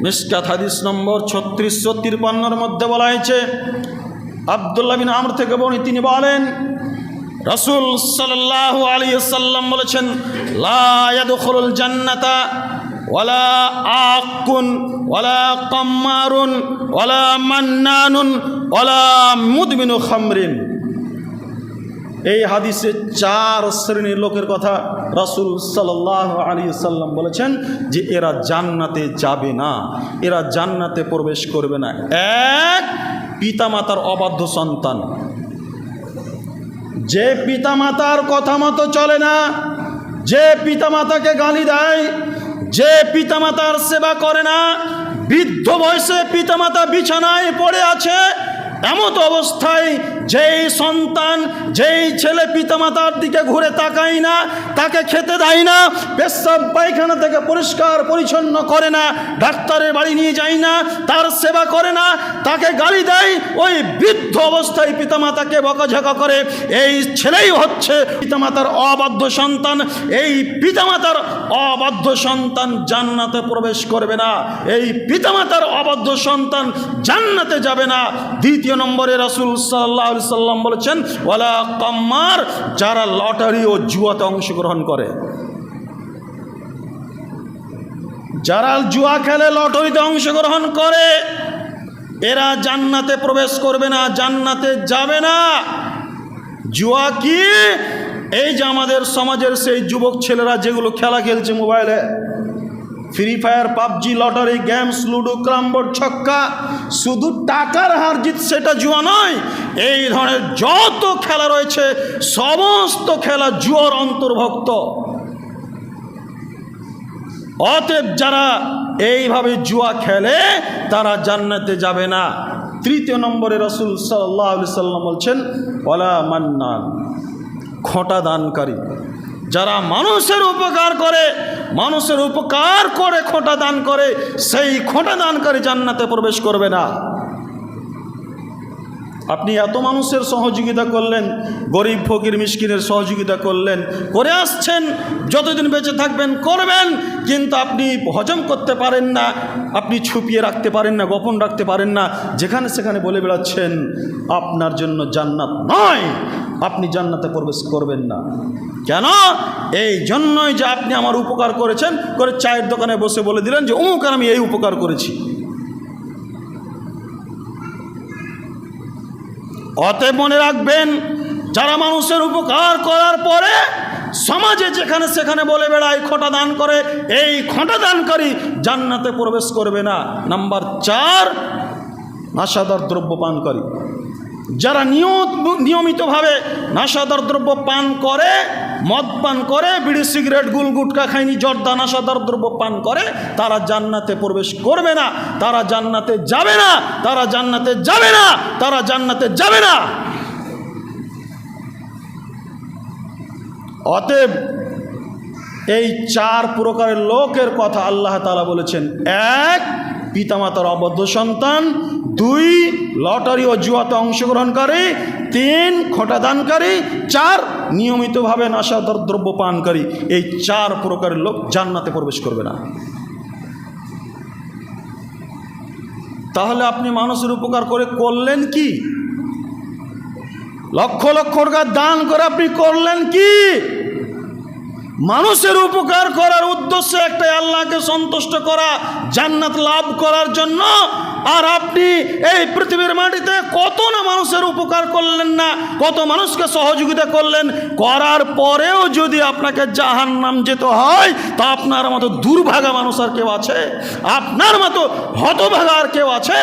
মিশকাত হাদিস নম্বর 3653 মধ্যে বলা হয়েছে, আব্দুল্লাহ বিন আমর থেকে বর্ণিত, তিনি বলেন রাসূল সাল্লাল্লাহু আলাইহি ওয়াসাল্লাম বলেছেন, লা ইয়াদখুলুল জান্নাতা ওয়ালা আকুন ওয়ালা কাম্মারুন ওয়ালা মান্নানুন ওয়ালা মুদমিনু খামরিন। এই হাদিসে 4 শ্রেণীর লোকের কথা রাসূল সাল্লাল্লাহু আলাইহি ওয়াসাল্লাম বলেছেন যে এরা জান্নাতে যাবে না, এরা জান্নাতে প্রবেশ করবে না। এক, পিতামাতার অবাধ্য সন্তান, যে পিতামাতার কথা মতো চলে না, যে পিতামাতাকে গালি দেয়, যে পিতামাতার সেবা করে না, বৃদ্ধ বয়সে পিতামাতা বিছানায় পড়ে আছে, এমত অবস্থায় যেই সন্তান, যেই ছেলে পিতামাতার দিকে ঘুরে তাকায় না, তাকে খেতে দেয় না, পেশাব পায়খানা থেকে পরিষ্কার পরিচ্ছন্ন করে না, ডাক্তারের বাড়ি নিয়ে যায় না, তার সেবা করে না, তাকে গালি দেয়, ওই বৃদ্ধ অবস্থায় পিতামাতাকে বকাঝকা করে, এই ছেলেই হচ্ছে পিতামাতার অবাধ্য সন্তান। এই পিতামাতার অবাধ্য সন্তান জান্নাতে প্রবেশ করবে না, এই পিতামাতার অবাধ্য সন্তান জান্নাতে যাবে না। দ্বিতীয় নম্বরে রাসূল সাল্লাল্লাহু আলাইহি সাল্লাম বলেছেন, ওয়ালা কাম্মার, যারা লটারি ও জুয়াতে অংশগ্রহণ করে, যারা জুয়া খেলে, লটারিতে অংশগ্রহণ করে, এরা জান্নাতে প্রবেশ করবে না, জান্নাতে যাবে না। জুয়া কি? এই যে আমাদের সমাজের সেই যুবক ছেলেরা যেগুলো খেলা খেলছে মোবাইলে, free fire, PUBG, lottery, games, ludo, carrom board, ছক্কা, শুধু টাকার হার জিত, সেটা জুয়া নয়। এই ধরনের যত খেলা রয়েছে সমস্ত খেলা জুয়ার অন্তর্ভুক্ত। অতএব যারা এইভাবে জুয়া খেলে তারা জান্নাতে যাবে না। তৃতীয় নম্বরে রাসূল সাল্লাল্লাহু আলাইহি সাল্লাম বলছেন, ওয়ালা মান্নান, খোঁটা দানকারী, যারা মানুষের উপকার করে, মানুষের উপকার করে খোঁটা দান করে, সেই খোঁটা দানকারী জান্নাতে প্রবেশ করবে না। আপনি এত মানুষের সহযোগিতা করলেন, গরিব ফকির মিসকিনের সহযোগিতা করলেন, করে আসছেন, যতদিন বেঁচে থাকবেন করবেন, কিন্তু আপনি হজম করতে পারেন না, আপনি ছুপিয়ে রাখতে পারেন না, গোপন রাখতে পারেন না, যেখানে সেখানে বলে বেড়াচ্ছেন, আপনার জন্য জান্নাত নয়, আপনি জান্নাতে প্রবেশ করবেন না। কেন? এই জন্যই যে আপনি আমার উপকার করেছেন, করে চায়ের দোকানে বসে বলে দিলেন যে অমুক আমি এই উপকার করেছি। অতএব মনে রাখবেন, যারা মানুষের উপকার করার পরে সমাজে যেখানে সেখানে বলে বেড়ায়, খোঁটা দান করে, এই খোঁটা দানকারী জান্নাতে প্রবেশ করবে না। নাম্বার 4, নেশাদার দ্রব্য পানকারী, যারা নিয়মিতভাবে নেশাদার দ্রব্য পান করে, মদ পান করে, বিড়ি সিগারেট গুল গুটকা খায়নি, জর্দা, নেশাদার দ্রব্য পান করে, তারা জান্নাতে প্রবেশ করবে না, তারা জান্নাতে যাবে না, তারা জান্নাতে যাবে না, তারা জান্নাতে যাবে না। অতএব এই 4 প্রকারের লোকের কথা আল্লাহ তাআলা বলেছেন। 1, পিতামাতার অবাধ্য সন্তান, 2, লটারি ও জুয়াতে অংশগ্রহণকারী, 3, খোঁটা দানকারী, 4, নিয়মিতভাবে নেশাদার দ্রব্য পানকারী। এই 4 প্রকারের লোক জান্নাতে প্রবেশ করবে না। তাহলে আপনি মানুষের উপকার করে করলেন কি? লক্ষ লক্ষ টাকা দান করে আপনি করলেন কি? মানুষের উপকার করার উদ্দেশ্য একটাই, আল্লাহকে সন্তুষ্ট করা, জান্নাত লাভ করার জন্য। আর আপনি এই পৃথিবীর মাটিতে কত না মানুষের উপকার করলেন না, কত মানুষকে সহযোগিতা করলেন, করার পরেও যদি আপনাকে জাহান্নাম যেতে হয়, তা আপনার মতো দুর্ভাগা মানুষ আর কেউ আছে? আপনার মতো হতভাগা আর কেউ আছে?